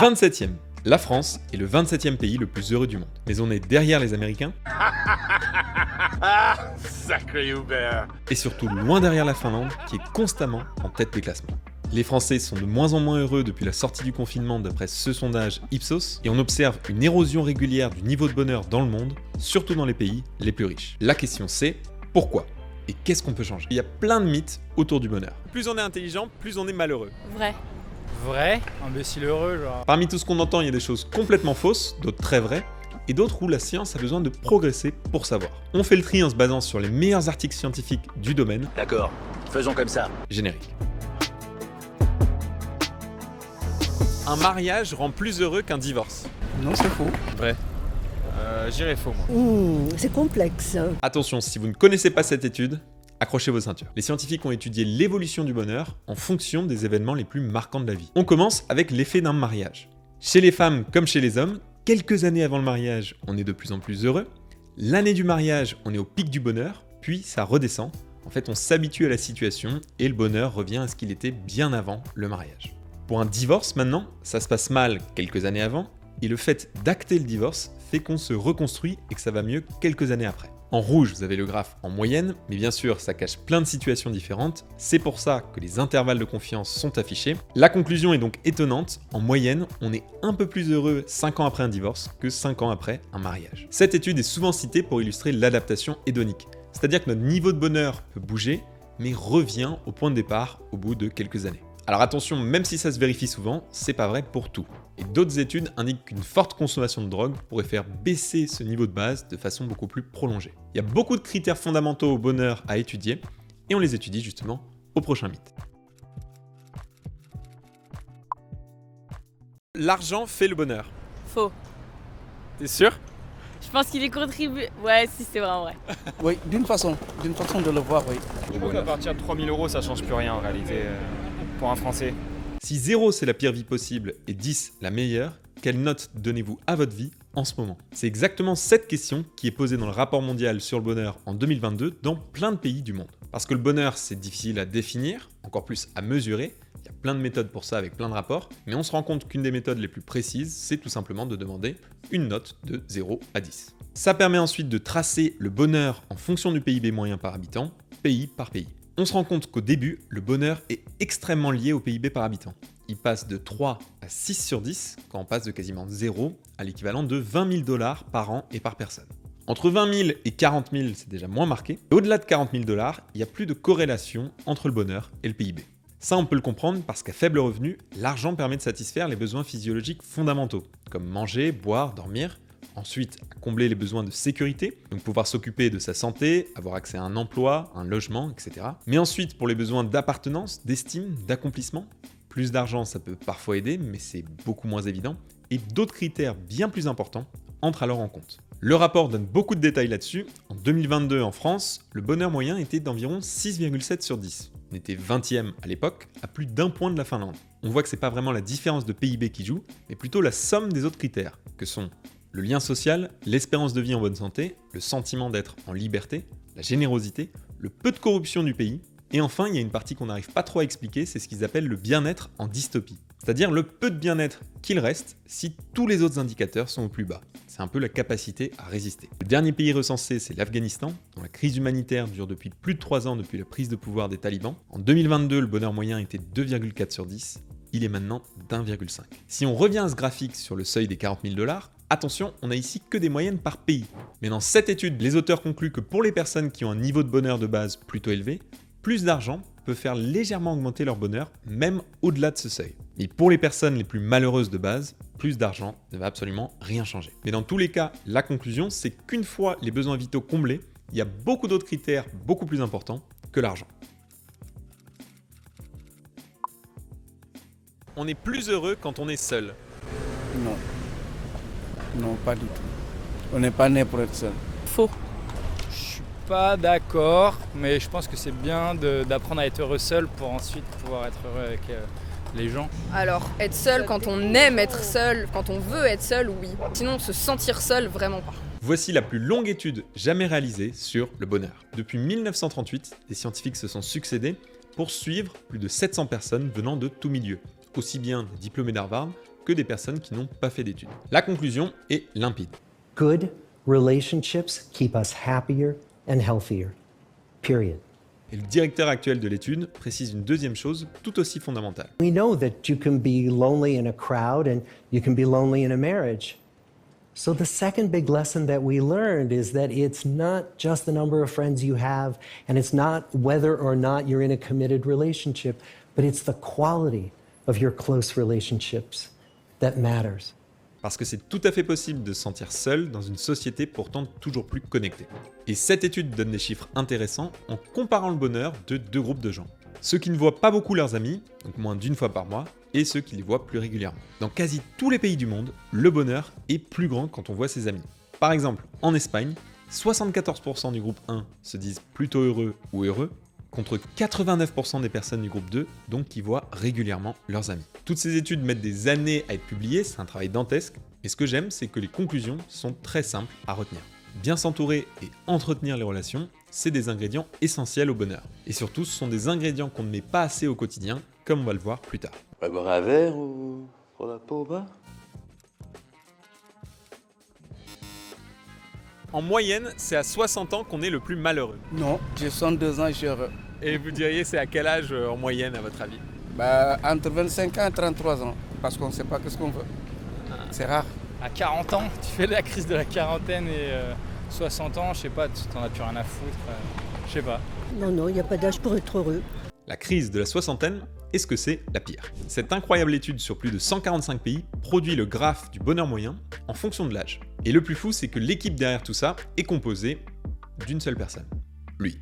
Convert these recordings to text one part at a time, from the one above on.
27e. La France est le 27e pays le plus heureux du monde. Mais on est derrière les Américains. Sacré Hubert. Et surtout loin derrière la Finlande, qui est constamment en tête des classements. Les Français sont de moins en moins heureux depuis la sortie du confinement d'après ce sondage Ipsos, et on observe une érosion régulière du niveau de bonheur dans le monde, surtout dans les pays les plus riches. La question c'est, pourquoi ? Et qu'est-ce qu'on peut changer ? Il y a plein de mythes autour du bonheur. Plus on est intelligent, plus on est malheureux. Vrai. Vrai, imbécile heureux, genre. Parmi tout ce qu'on entend, il y a des choses complètement fausses, d'autres très vraies, et d'autres où la science a besoin de progresser pour savoir. On fait le tri en se basant sur les meilleurs articles scientifiques du domaine. D'accord, faisons comme ça. Générique. Un mariage rend plus heureux qu'un divorce. Non, c'est faux. Vrai. J'irais faux, moi. C'est complexe. Attention, si vous ne connaissez pas cette étude, accrochez vos ceintures. Les scientifiques ont étudié l'évolution du bonheur en fonction des événements les plus marquants de la vie. On commence avec l'effet d'un mariage. Chez les femmes comme chez les hommes, quelques années avant le mariage, on est de plus en plus heureux. L'année du mariage, on est au pic du bonheur, puis ça redescend. En fait, on s'habitue à la situation et le bonheur revient à ce qu'il était bien avant le mariage. Pour un divorce maintenant, ça se passe mal quelques années avant, et le fait d'acter le divorce fait qu'on se reconstruit et que ça va mieux quelques années après. En rouge, vous avez le graphe en moyenne, mais bien sûr, ça cache plein de situations différentes. C'est pour ça que les intervalles de confiance sont affichés. La conclusion est donc étonnante. En moyenne, on est un peu plus heureux 5 ans après un divorce que 5 ans après un mariage. Cette étude est souvent citée pour illustrer l'adaptation hédonique. C'est-à-dire que notre niveau de bonheur peut bouger, mais revient au point de départ au bout de quelques années. Alors attention, même si ça se vérifie souvent, c'est pas vrai pour tout. Et d'autres études indiquent qu'une forte consommation de drogue pourrait faire baisser ce niveau de base de façon beaucoup plus prolongée. Il y a beaucoup de critères fondamentaux au bonheur à étudier, et on les étudie justement au prochain mythe. L'argent fait le bonheur. Faux. T'es sûr ? Je pense qu'il est contribué. Ouais, si, c'est vraiment vrai. Oui, d'une façon de le voir, oui. Je crois qu'à partir de 3 000 euros, ça change plus rien en réalité pour un Français. Si 0 c'est la pire vie possible et 10 la meilleure, quelle note donnez-vous à votre vie en ce moment ? C'est exactement cette question qui est posée dans le rapport mondial sur le bonheur en 2022 dans plein de pays du monde. Parce que le bonheur c'est difficile à définir, encore plus à mesurer, il y a plein de méthodes pour ça avec plein de rapports, mais on se rend compte qu'une des méthodes les plus précises, c'est tout simplement de demander une note de 0 à 10. Ça permet ensuite de tracer le bonheur en fonction du PIB moyen par habitant, pays par pays. On se rend compte qu'au début, le bonheur est extrêmement lié au PIB par habitant. Il passe de 3 à 6 sur 10, quand on passe de quasiment 0 à l'équivalent de 20 000 $ par an et par personne. Entre 20 000 et 40 000, c'est déjà moins marqué. Et au-delà de 40 000 $, il n'y a plus de corrélation entre le bonheur et le PIB. Ça, on peut le comprendre parce qu'à faible revenu, l'argent permet de satisfaire les besoins physiologiques fondamentaux, comme manger, boire, dormir. Ensuite, à combler les besoins de sécurité, donc pouvoir s'occuper de sa santé, avoir accès à un emploi, un logement, etc. Mais ensuite, pour les besoins d'appartenance, d'estime, d'accomplissement, plus d'argent, ça peut parfois aider, mais c'est beaucoup moins évident. Et d'autres critères bien plus importants entrent alors en compte. Le rapport donne beaucoup de détails là-dessus. En 2022, en France, le bonheur moyen était d'environ 6,7 sur 10. On était 20e à l'époque, à plus d'1 point de la Finlande. On voit que c'est pas vraiment la différence de PIB qui joue, mais plutôt la somme des autres critères, que sont le lien social, l'espérance de vie en bonne santé, le sentiment d'être en liberté, la générosité, le peu de corruption du pays, et enfin il y a une partie qu'on n'arrive pas trop à expliquer, c'est ce qu'ils appellent le bien-être en dystopie. C'est-à-dire le peu de bien-être qu'il reste si tous les autres indicateurs sont au plus bas. C'est un peu la capacité à résister. Le dernier pays recensé, c'est l'Afghanistan, dont la crise humanitaire dure depuis plus de 3 ans depuis la prise de pouvoir des talibans. En 2022, le bonheur moyen était 2,4 sur 10, il est maintenant d'1,5. Si on revient à ce graphique sur le seuil des 40 000 $, attention, on n'a ici que des moyennes par pays. Mais dans cette étude, les auteurs concluent que pour les personnes qui ont un niveau de bonheur de base plutôt élevé, plus d'argent peut faire légèrement augmenter leur bonheur, même au-delà de ce seuil. Et pour les personnes les plus malheureuses de base, plus d'argent ne va absolument rien changer. Mais dans tous les cas, la conclusion, c'est qu'une fois les besoins vitaux comblés, il y a beaucoup d'autres critères beaucoup plus importants que l'argent. On est plus heureux quand on est seul. Non. Non, pas du tout. On n'est pas né pour être seul. Faux. Je suis pas d'accord, mais je pense que c'est bien d'apprendre à être heureux seul pour ensuite pouvoir être heureux avec les gens. Alors, être seul quand on aime être seul, quand on veut être seul, oui. Sinon, se sentir seul, vraiment pas. Voici la plus longue étude jamais réalisée sur le bonheur. Depuis 1938, des scientifiques se sont succédés pour suivre plus de 700 personnes venant de tous milieux, aussi bien des diplômés d'Harvard que des personnes qui n'ont pas fait d'études. La conclusion est limpide. Good relationships keep us happier and healthier. Period. Et le directeur actuel de l'étude précise une deuxième chose tout aussi fondamentale. We know that you can be lonely in a crowd and you can be lonely in a marriage. So the second big lesson that we learned is that it's not just the number of friends you have, and it's not whether or not you're in a committed relationship, but it's the quality of your close relationships that matters. Parce que c'est tout à fait possible de se sentir seul dans une société pourtant toujours plus connectée. Et cette étude donne des chiffres intéressants en comparant le bonheur de deux groupes de gens. Ceux qui ne voient pas beaucoup leurs amis, donc moins d'une fois par mois, et ceux qui les voient plus régulièrement. Dans quasi tous les pays du monde, le bonheur est plus grand quand on voit ses amis. Par exemple, en Espagne, 74% du groupe 1 se disent plutôt heureux ou heureux, contre 89% des personnes du groupe 2, donc qui voient régulièrement leurs amis. Toutes ces études mettent des années à être publiées, c'est un travail dantesque, et ce que j'aime, c'est que les conclusions sont très simples à retenir. Bien s'entourer et entretenir les relations, c'est des ingrédients essentiels au bonheur. Et surtout, ce sont des ingrédients qu'on ne met pas assez au quotidien, comme on va le voir plus tard. On va boire un verre ou prendre un pot au bar? En moyenne, c'est à 60 ans qu'on est le plus malheureux. Non, j'ai 62 ans et je suis heureux. Et vous diriez, c'est à quel âge en moyenne, à votre avis? Entre 25 ans et 33 ans, parce qu'on ne sait pas ce qu'on veut. C'est rare. À 40 ans, tu fais la crise de la quarantaine et 60 ans, je sais pas, tu t'en as plus rien à foutre. Je sais pas. Non, il n'y a pas d'âge pour être heureux. La crise de la soixantaine, est-ce que c'est la pire? Cette incroyable étude sur plus de 145 pays produit le graphe du bonheur moyen en fonction de l'âge. Et le plus fou, c'est que l'équipe derrière tout ça est composée d'une seule personne. Lui.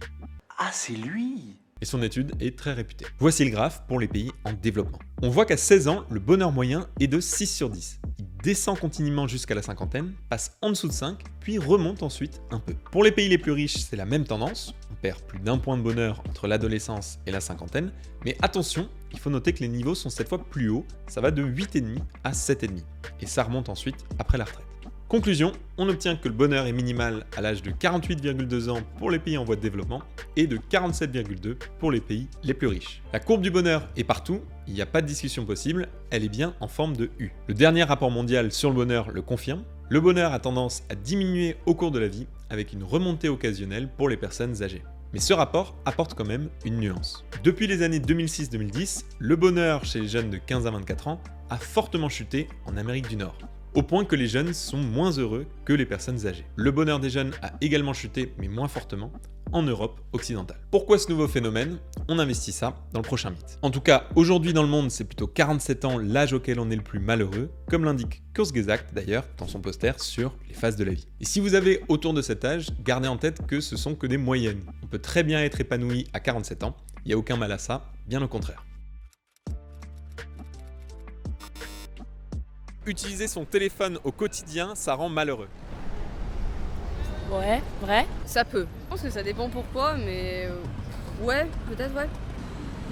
Ah, c'est lui! Et son étude est très réputée. Voici le graphe pour les pays en développement. On voit qu'à 16 ans, le bonheur moyen est de 6 sur 10. Il descend continuellement jusqu'à la cinquantaine, passe en dessous de 5, puis remonte ensuite un peu. Pour les pays les plus riches, c'est la même tendance. On perd plus d'1 point de bonheur entre l'adolescence et la cinquantaine. Mais attention, il faut noter que les niveaux sont cette fois plus hauts. Ça va de 8,5 à 7,5. Et ça remonte ensuite après la retraite. Conclusion, on obtient que le bonheur est minimal à l'âge de 48,2 ans pour les pays en voie de développement et de 47,2 pour les pays les plus riches. La courbe du bonheur est partout, il n'y a pas de discussion possible, elle est bien en forme de U. Le dernier rapport mondial sur le bonheur le confirme, le bonheur a tendance à diminuer au cours de la vie avec une remontée occasionnelle pour les personnes âgées. Mais ce rapport apporte quand même une nuance. Depuis les années 2006-2010, le bonheur chez les jeunes de 15 à 24 ans a fortement chuté en Amérique du Nord. Au point que les jeunes sont moins heureux que les personnes âgées. Le bonheur des jeunes a également chuté, mais moins fortement, en Europe occidentale. Pourquoi ce nouveau phénomène? On investit ça dans le prochain mythe. En tout cas, aujourd'hui dans le monde, c'est plutôt 47 ans l'âge auquel on est le plus malheureux, comme l'indique Kurzgesagt d'ailleurs dans son poster sur les phases de la vie. Et si vous avez autour de cet âge, gardez en tête que ce sont que des moyennes. On peut très bien être épanoui à 47 ans, il n'y a aucun mal à ça, bien au contraire. Utiliser son téléphone au quotidien, ça rend malheureux. Ouais, vrai. Ça peut. Je pense que ça dépend pourquoi, mais ouais, peut-être ouais.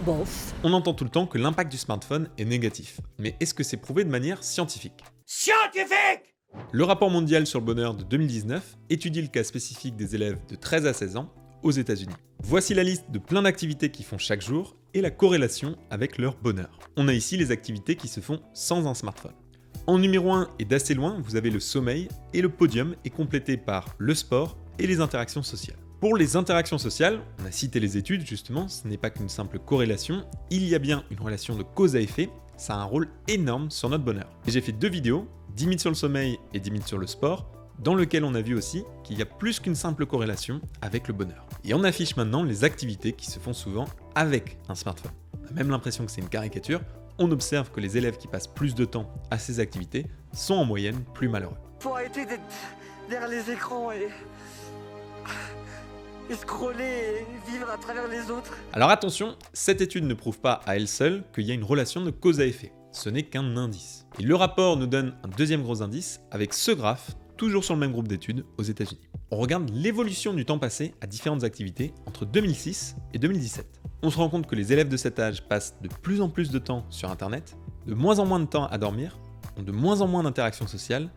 Bof. On entend tout le temps que l'impact du smartphone est négatif. Mais est-ce que c'est prouvé de manière scientifique? Scientifique! Le rapport mondial sur le bonheur de 2019 étudie le cas spécifique des élèves de 13 à 16 ans aux États-Unis. Voici la liste de plein d'activités qu'ils font chaque jour et la corrélation avec leur bonheur. On a ici les activités qui se font sans un smartphone. En numéro 1 et d'assez loin, vous avez le sommeil et le podium est complété par le sport et les interactions sociales. Pour les interactions sociales, on a cité les études justement, ce n'est pas qu'une simple corrélation, il y a bien une relation de cause à effet, ça a un rôle énorme sur notre bonheur. Et j'ai fait 2 vidéos, 10 minutes sur le sommeil et 10 minutes sur le sport, dans lequel on a vu aussi qu'il y a plus qu'une simple corrélation avec le bonheur. Et on affiche maintenant les activités qui se font souvent avec un smartphone. On a même l'impression que c'est une caricature, on observe que les élèves qui passent plus de temps à ces activités sont en moyenne plus malheureux. Faut arrêter d'être derrière les écrans et scroller et vivre à travers les autres. Alors attention, cette étude ne prouve pas à elle seule qu'il y a une relation de cause à effet. Ce n'est qu'un indice. Et le rapport nous donne un deuxième gros indice avec ce graphe, toujours sur le même groupe d'études aux États-Unis. On regarde l'évolution du temps passé à différentes activités entre 2006 et 2017. On se rend compte que les élèves de cet âge passent de plus en plus de temps sur Internet, de moins en moins de temps à dormir, ont de moins en moins d'interactions sociales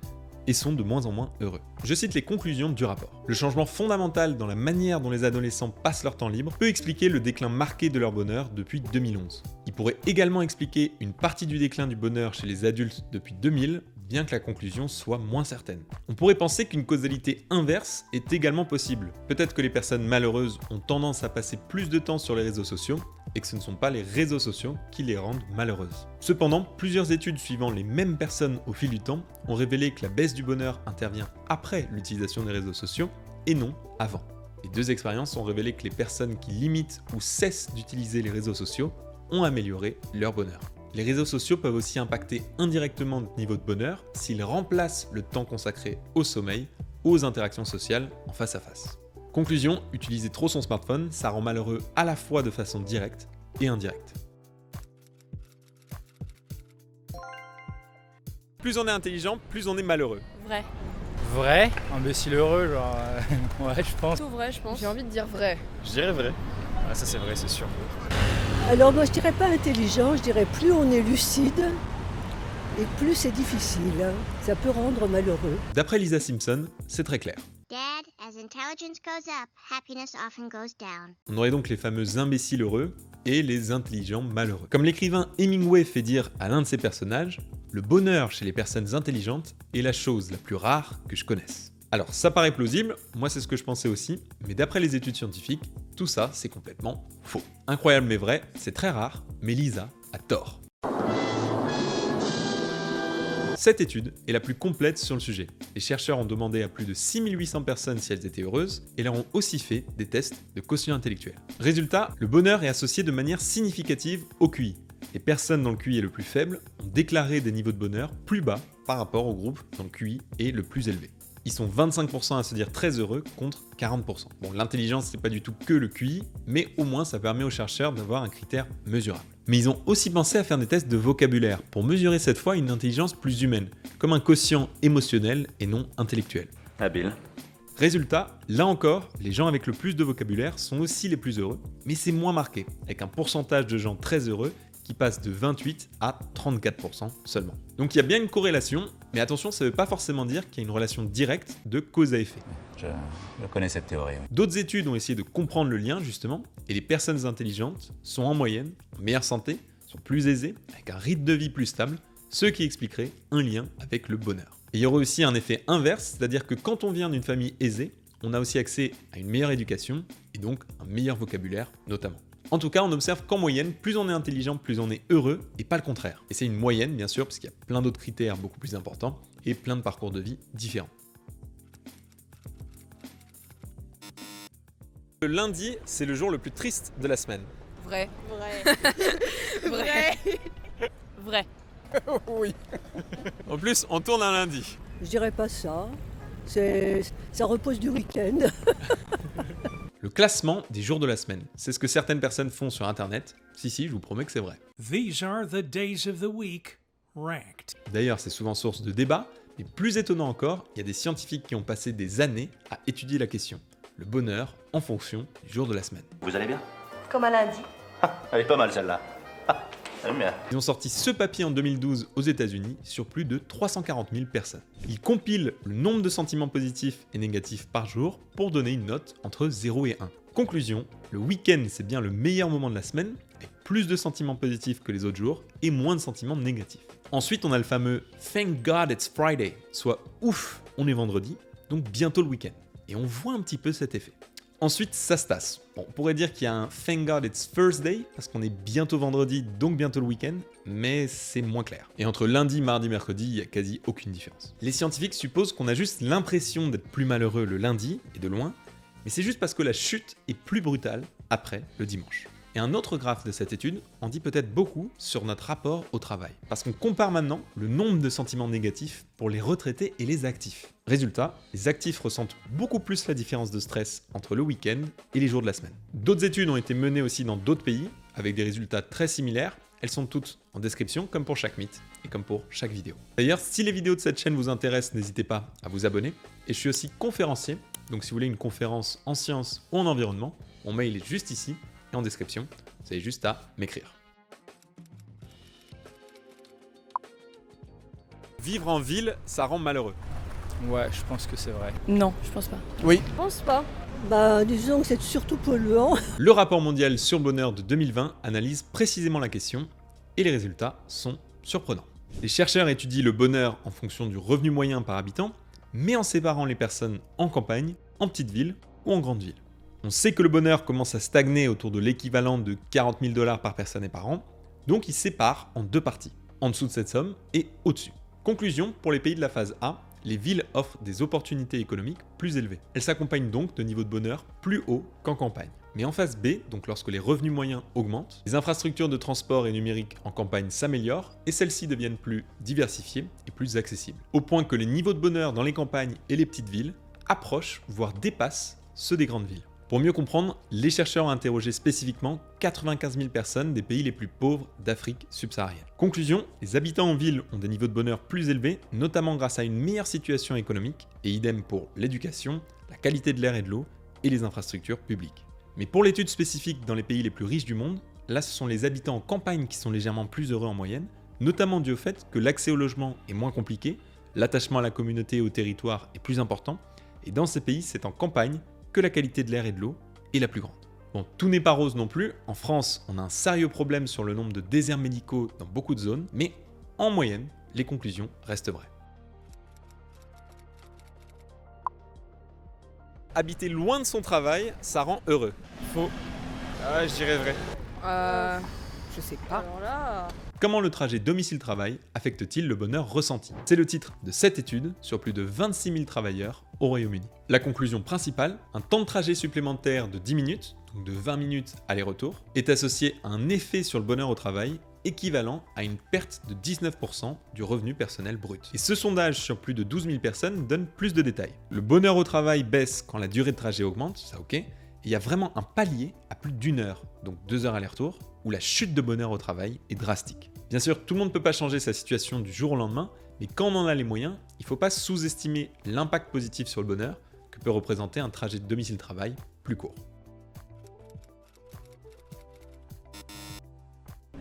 et sont de moins en moins heureux. Je cite les conclusions du rapport. Le changement fondamental dans la manière dont les adolescents passent leur temps libre peut expliquer le déclin marqué de leur bonheur depuis 2011. Il pourrait également expliquer une partie du déclin du bonheur chez les adultes depuis 2000, bien que la conclusion soit moins certaine. On pourrait penser qu'une causalité inverse est également possible. Peut-être que les personnes malheureuses ont tendance à passer plus de temps sur les réseaux sociaux et que ce ne sont pas les réseaux sociaux qui les rendent malheureuses. Cependant, plusieurs études suivant les mêmes personnes au fil du temps ont révélé que la baisse du bonheur intervient après l'utilisation des réseaux sociaux et non avant. Les deux expériences ont révélé que les personnes qui limitent ou cessent d'utiliser les réseaux sociaux ont amélioré leur bonheur. Les réseaux sociaux peuvent aussi impacter indirectement notre niveau de bonheur s'ils remplacent le temps consacré au sommeil ou aux interactions sociales en face à face. Conclusion, utiliser trop son smartphone, ça rend malheureux à la fois de façon directe et indirecte. Plus on est intelligent, plus on est malheureux. Vrai. Vrai, imbécile heureux, genre. Ouais, je pense. Plutôt vrai, je pense. J'ai envie de dire vrai. Je dirais vrai. Ah, ça c'est vrai, c'est sûr. Alors moi je dirais pas intelligent, je dirais plus on est lucide et plus c'est difficile. Ça peut rendre malheureux. D'après Lisa Simpson, c'est très clair. Dad, as intelligence goes up, happiness often goes down. On aurait donc les fameux imbéciles heureux et les intelligents malheureux. Comme l'écrivain Hemingway fait dire à l'un de ses personnages, le bonheur chez les personnes intelligentes est la chose la plus rare que je connaisse. Alors ça paraît plausible, moi c'est ce que je pensais aussi, mais d'après les études scientifiques, tout ça c'est complètement faux. Incroyable mais vrai, c'est très rare, mais Lisa a tort. Cette étude est la plus complète sur le sujet. Les chercheurs ont demandé à plus de 6800 personnes si elles étaient heureuses et leur ont aussi fait des tests de quotient intellectuel. Résultat, le bonheur est associé de manière significative au QI. Les personnes dont le QI est le plus faible ont déclaré des niveaux de bonheur plus bas par rapport au groupe dont le QI est le plus élevé. Ils sont 25% à se dire très heureux contre 40%. Bon, l'intelligence, c'est pas du tout que le QI, mais au moins ça permet aux chercheurs d'avoir un critère mesurable. Mais ils ont aussi pensé à faire des tests de vocabulaire pour mesurer cette fois une intelligence plus humaine, comme un quotient émotionnel et non intellectuel. Habile. Résultat, là encore, les gens avec le plus de vocabulaire sont aussi les plus heureux, mais c'est moins marqué, avec un pourcentage de gens très heureux qui passe de 28 à 34% seulement. Donc il y a bien une corrélation, mais attention, ça ne veut pas forcément dire qu'il y a une relation directe de cause à effet. Je connais cette théorie. Oui. D'autres études ont essayé de comprendre le lien justement, et les personnes intelligentes sont en moyenne en meilleure santé, sont plus aisées, avec un rythme de vie plus stable, ce qui expliquerait un lien avec le bonheur. Et il y aurait aussi un effet inverse, c'est-à-dire que quand on vient d'une famille aisée, on a aussi accès à une meilleure éducation, et donc un meilleur vocabulaire notamment. En tout cas, on observe qu'en moyenne, plus on est intelligent, plus on est heureux, et pas le contraire. Et c'est une moyenne, bien sûr, parce qu'il y a plein d'autres critères beaucoup plus importants, et plein de parcours de vie différents. Le lundi, c'est le jour le plus triste de la semaine. Vrai. Vrai. Vrai. Oui. En plus, on tourne un lundi. Je dirais pas ça. Ça repose du week-end. Le classement des jours de la semaine. C'est ce que certaines personnes font sur internet. Si, je vous promets que c'est vrai. These are the days of the week ranked. D'ailleurs, c'est souvent source de débat, mais plus étonnant encore, il y a des scientifiques qui ont passé des années à étudier la question. Le bonheur en fonction du jour de la semaine. Vous allez bien? Comme un lundi. Elle est pas mal celle-là. J'aime bien. Ils ont sorti ce papier en 2012 aux États-Unis sur plus de 340 000 personnes. Ils compilent le nombre de sentiments positifs et négatifs par jour pour donner une note entre 0 et 1. Conclusion, le week-end c'est bien le meilleur moment de la semaine, avec plus de sentiments positifs que les autres jours et moins de sentiments négatifs. Ensuite, on a le fameux Thank God it's Friday, soit ouf, on est vendredi, donc bientôt le week-end. Et on voit un petit peu cet effet. Ensuite, ça se tasse. Bon, on pourrait dire qu'il y a un Thank God it's Thursday, parce qu'on est bientôt vendredi, donc bientôt le week-end, mais c'est moins clair. Et entre lundi, mardi, mercredi, il n'y a quasi aucune différence. Les scientifiques supposent qu'on a juste l'impression d'être plus malheureux le lundi, et de loin, mais c'est juste parce que la chute est plus brutale après le dimanche. Et un autre graphe de cette étude en dit peut-être beaucoup sur notre rapport au travail. Parce qu'on compare maintenant le nombre de sentiments négatifs pour les retraités et les actifs. Résultat, les actifs ressentent beaucoup plus la différence de stress entre le week-end et les jours de la semaine. D'autres études ont été menées aussi dans d'autres pays, avec des résultats très similaires. Elles sont toutes en description, comme pour chaque mythe et comme pour chaque vidéo. D'ailleurs, si les vidéos de cette chaîne vous intéressent, n'hésitez pas à vous abonner. Et je suis aussi conférencier, donc si vous voulez une conférence en sciences ou en environnement, mon mail est juste ici et en description, vous avez juste à m'écrire. Vivre en ville, ça rend malheureux. Ouais, je pense que c'est vrai. Non, je pense pas. Oui. Je pense pas. Bah, disons que c'est surtout polluant. Le rapport mondial sur le bonheur de 2020 analyse précisément la question et les résultats sont surprenants. Les chercheurs étudient le bonheur en fonction du revenu moyen par habitant, mais en séparant les personnes en campagne, en petite ville ou en grande ville. On sait que le bonheur commence à stagner autour de l'équivalent de 40 000 $ par personne et par an, donc il sépare en deux parties, en dessous de cette somme et au-dessus. Conclusion, pour les pays de la phase A, les villes offrent des opportunités économiques plus élevées. Elles s'accompagnent donc de niveaux de bonheur plus hauts qu'en campagne. Mais en phase B, donc lorsque les revenus moyens augmentent, les infrastructures de transport et numérique en campagne s'améliorent et celles-ci deviennent plus diversifiées et plus accessibles. Au point que les niveaux de bonheur dans les campagnes et les petites villes approchent, voire dépassent ceux des grandes villes. Pour mieux comprendre, les chercheurs ont interrogé spécifiquement 95 000 personnes des pays les plus pauvres d'Afrique subsaharienne. Conclusion, les habitants en ville ont des niveaux de bonheur plus élevés, notamment grâce à une meilleure situation économique, et idem pour l'éducation, la qualité de l'air et de l'eau, et les infrastructures publiques. Mais pour l'étude spécifique dans les pays les plus riches du monde, là ce sont les habitants en campagne qui sont légèrement plus heureux en moyenne, notamment dû au fait que l'accès au logement est moins compliqué, l'attachement à la communauté et au territoire est plus important, et dans ces pays c'est en campagne que la qualité de l'air et de l'eau est la plus grande. Bon, tout n'est pas rose non plus, en France on a un sérieux problème sur le nombre de déserts médicaux dans beaucoup de zones, mais en moyenne, les conclusions restent vraies. Habiter loin de son travail, ça rend heureux. Faux. Ah, je dirais vrai. Je sais pas. Alors là... Comment le trajet domicile-travail affecte-t-il le bonheur ressenti? C'est le titre de cette étude sur plus de 26 000 travailleurs au Royaume-Uni. La conclusion principale, un temps de trajet supplémentaire de 10 minutes, donc de 20 minutes aller-retour, est associé à un effet sur le bonheur au travail équivalent à une perte de 19% du revenu personnel brut. Et ce sondage sur plus de 12 000 personnes donne plus de détails. Le bonheur au travail baisse quand la durée de trajet augmente, ça ok, et il y a vraiment un palier à plus d'1 heure, donc 2 heures aller-retour, où la chute de bonheur au travail est drastique. Bien sûr, tout le monde ne peut pas changer sa situation du jour au lendemain, mais quand on en a les moyens, il ne faut pas sous-estimer l'impact positif sur le bonheur que peut représenter un trajet de domicile-travail plus court.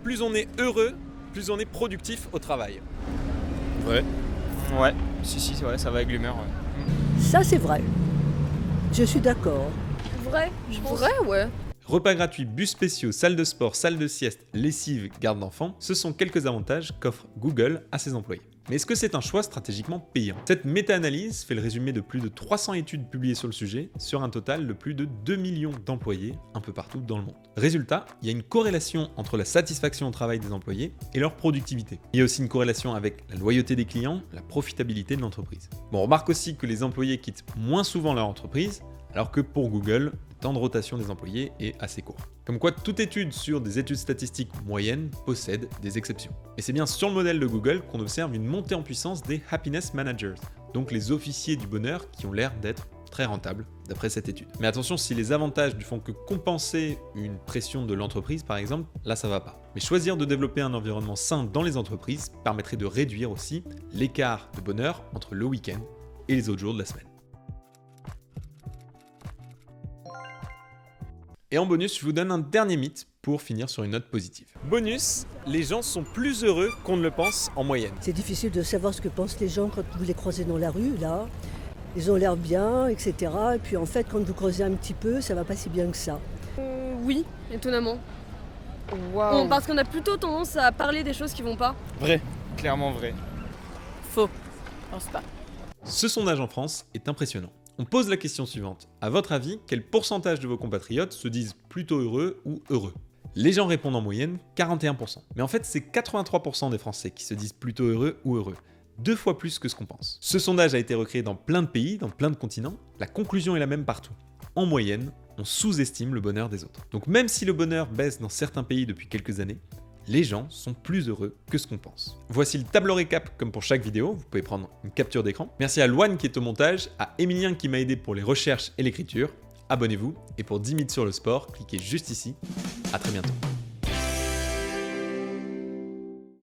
Plus on est heureux, plus on est productif au travail. Vrai. Ouais, si, ouais, ça va avec l'humeur. Ouais. Ça, c'est vrai. Je suis d'accord. Vrai, je pense. Vrai, ouais. Repas gratuits, bus spéciaux, salles de sport, salles de sieste, lessive, garde d'enfants, ce sont quelques avantages qu'offre Google à ses employés. Mais est-ce que c'est un choix stratégiquement payant? Cette méta-analyse fait le résumé de plus de 300 études publiées sur le sujet, sur un total de plus de 2 millions d'employés un peu partout dans le monde. Résultat, il y a une corrélation entre la satisfaction au travail des employés et leur productivité. Il y a aussi une corrélation avec la loyauté des clients, la profitabilité de l'entreprise. Bon, on remarque aussi que les employés quittent moins souvent leur entreprise, alors que pour Google, le temps de rotation des employés est assez court. Comme quoi, toute étude sur des études statistiques moyennes possède des exceptions. Et c'est bien sur le modèle de Google qu'on observe une montée en puissance des Happiness Managers, donc les officiers du bonheur qui ont l'air d'être très rentables d'après cette étude. Mais attention, si les avantages ne font que compenser une pression de l'entreprise par exemple, là ça va pas. Mais choisir de développer un environnement sain dans les entreprises permettrait de réduire aussi l'écart de bonheur entre le week-end et les autres jours de la semaine. Et en bonus, je vous donne un dernier mythe pour finir sur une note positive. Bonus, les gens sont plus heureux qu'on ne le pense en moyenne. C'est difficile de savoir ce que pensent les gens quand vous les croisez dans la rue, là. Ils ont l'air bien, etc. Et puis en fait, quand vous creusez un petit peu, ça va pas si bien que ça. Oui, étonnamment. Wow. Parce qu'on a plutôt tendance à parler des choses qui vont pas. Vrai, clairement vrai. Faux. Je pense pas. Ce sondage en France est impressionnant. On pose la question suivante. À votre avis, quel pourcentage de vos compatriotes se disent plutôt heureux ou heureux? Les gens répondent en moyenne 41%. Mais en fait, c'est 83% des Français qui se disent plutôt heureux ou heureux. 2 fois plus que ce qu'on pense. Ce sondage a été recréé dans plein de pays, dans plein de continents. La conclusion est la même partout. En moyenne, on sous-estime le bonheur des autres. Donc même si le bonheur baisse dans certains pays depuis quelques années, les gens sont plus heureux que ce qu'on pense. Voici le tableau récap comme pour chaque vidéo, vous pouvez prendre une capture d'écran. Merci à Loane qui est au montage, à Emilien qui m'a aidé pour les recherches et l'écriture. Abonnez-vous et pour 10 mythes sur le sport, cliquez juste ici. À très bientôt.